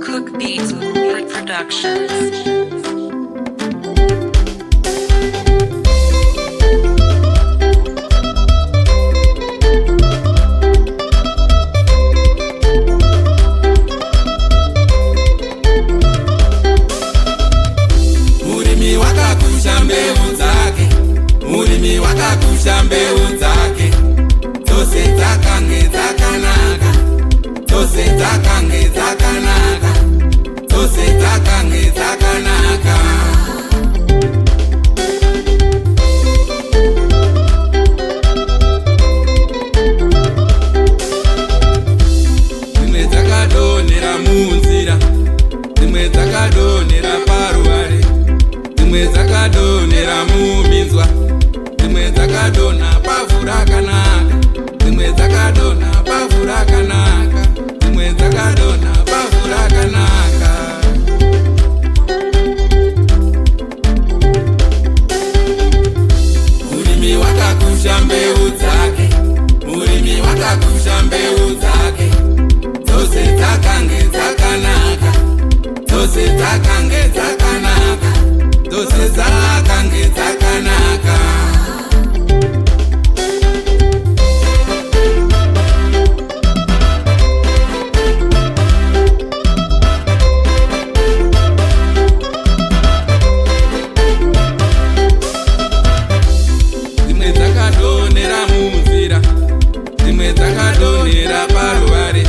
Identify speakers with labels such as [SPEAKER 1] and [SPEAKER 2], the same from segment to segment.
[SPEAKER 1] Cook Beats Productions.
[SPEAKER 2] Murimi wakakusha mbeu dzake, dzose dzakange dzakanaka, dzose dzakange dzakanaka, dzose dzakange dzakanaka. Dzimwe dzakadonhera munzira, dzimwe dzakadonhera paruware, dzimwe dzakadonhera muminzwa, dzimwe dzakadonha pavhu rakanaka, dzimwe dzakadonha pavhu rakanaka, dzimwe dzakadonha pavhu rakanaka. Murimi wakakusha mbeu dzake, murimi wakakusha mbeu dzake, dzose dzakange dzakanaka, dzose dzakange dzakanaka, dzose dzakange dzakanaka. Dzimwe dzakadonhera munzira, dzimwe dzakadonhera paruware,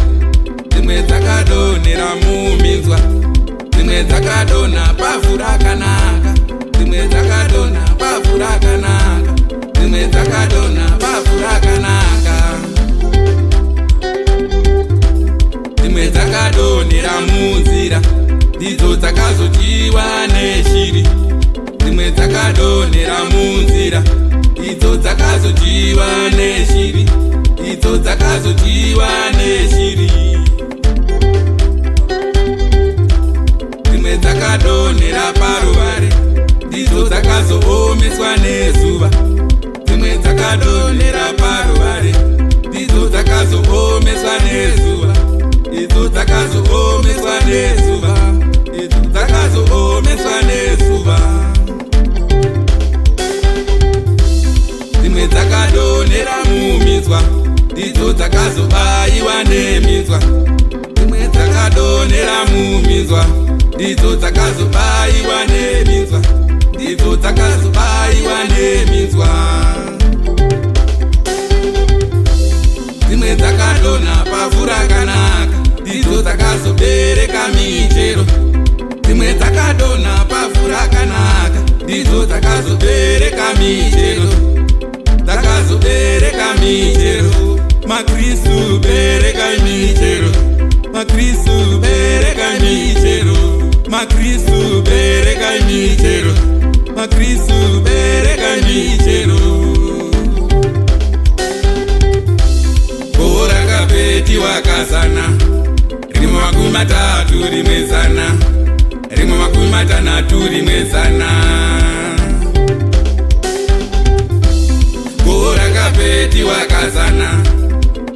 [SPEAKER 2] dzimwe dzakadonhera muminzwa, dzimwe dzakadonha pavhu rakanaka, dzimwe dzakadonha pavhu rakanaka, dzimwe dzakadonha pavhu rakanaka. Dzimwe dzakadonhera munzira, ndidzo dzakazodyiwa neshiri, dzimwe dzakadonhera munzira, idzo dzakazodyiwa neshiri, idzo dzakazodyiwa neshiri. Dzimwe dzakadonhera paruware, ndidzo dzakazoomeswa nezuva, dzimwe dzakadonhera paruware, ndidzo dzakazoomeswa nezuva, idzo dzakazoomeswa nezuva, idzo dzakazoomeswa nezuva. Dzimwe dzakadonhera muminzwa, ndidzo dzakazobayiwa neminzwa, dzimwe dzakadonhera muminzwa, ndidzo dzakazobayiwa neminzwa, ndidzo dzakazobayiwa neminzwa. Dzimwe dzakadonha pavhu rakanaka, ndidzo dzakazobereka michero, dzimwe dzakadonha pavhu rakanaka, ndidzo dzakazobereka michero, dzakazobereka michero. Makristu bereka michero, Makristu bereka michero, Makristu bereka michero, Makristu bereka michero. Bora kapeti wakazana, rimwe makumi matatu rimwe zana, rimwe makumi matanhatu rimwe zana. Bora kapeti wakazana,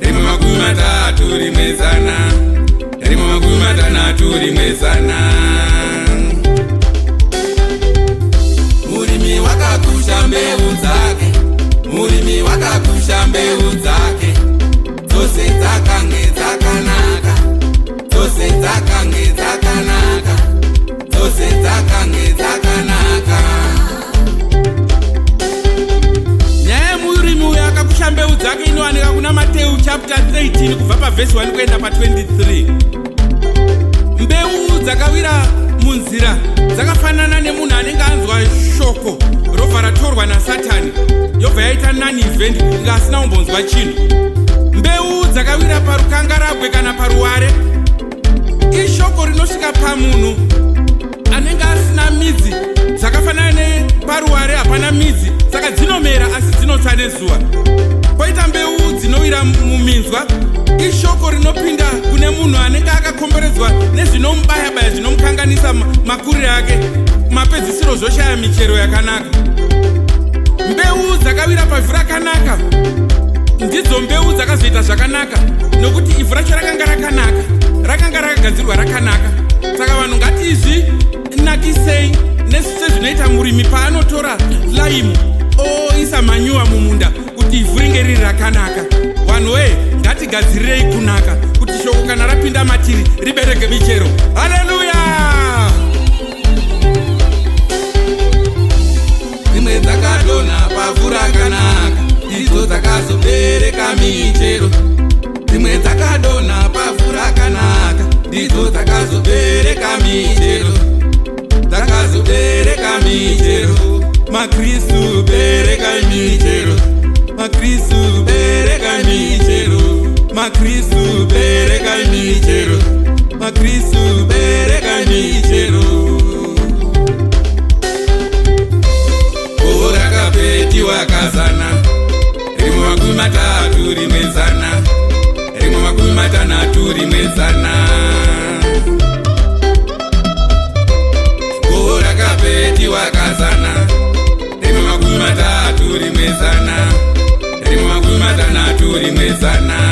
[SPEAKER 2] rimwe makumi matatu rimwe zana, rimwe makumi matanhatu rimwe zana. Murimi wakakusha mbeu dzake, murimi wakakusha mbeu dzake, dzose dzakange dzakanaka, dzose dzakange dzakanaka, dzose dzakange dzakanaka. Nyaya yemurimi uyo akakusha mbeu dzake inowanika kuna Mateu chapter 13 kubva pavhesi 1 kuenda pa23. Mbeu dzakawira munzira dzakafanana nemunhu anenge anzwa shoko robva ratorwa naSatani yobva yaita nani event inga asina kumbonzwa chinhu. Mbeu dzakawira parukangarabwe kana paruware ishoko rinosvika pamunhu anenge asina midzi, dzakafanana neparuware hapana midzi, saka dzinomera asi dzinotsva nezuva. Poita mbeu dzinowira muminzwa, ishoko rinopinda kune munhu anenge akakomberedzwa nezvinomubaya-baya zvinomukanganisa makuriro ake, mapedzisiro zvoshaya michero yakanaka. Mbeu dzakawira pavhu rakanaka ndidzo mbeu dzakazoita zvakanaka, nokuti ivhu racho rakanga rakanaka, rakanga rakagadzirwa rakanaka. hatizvinakisei nesu sezvinoita murimi paanotora laimu oisa manyuwa mumunda kuti ivhu ringe riri rakanaka. Vanhuwe, ngatigadzirirei kunaka kuti shoko kana rapinda matiri ribereke michero. Haleluya! Dzimwe dzakadonha pavhu rakanaka ndidzo dzakazobereka michero. Dzimwe dzakadonha pavhu rakanaka ndidzo dzakazobereka michero. Dzakazobereka michero. Makristu bereka michero. Makristu bereka michero. Makristu bereka michero. Makristu bereka michero. Rakapetiwa kazana, rimwe makumi matatu rimwe zana, rimwe makumi matanhatu rimwe zana. Rakapetiwa kazana, rimwe makumi matatu rimwe zana, rimwe makumi matanhatu rimwe zana.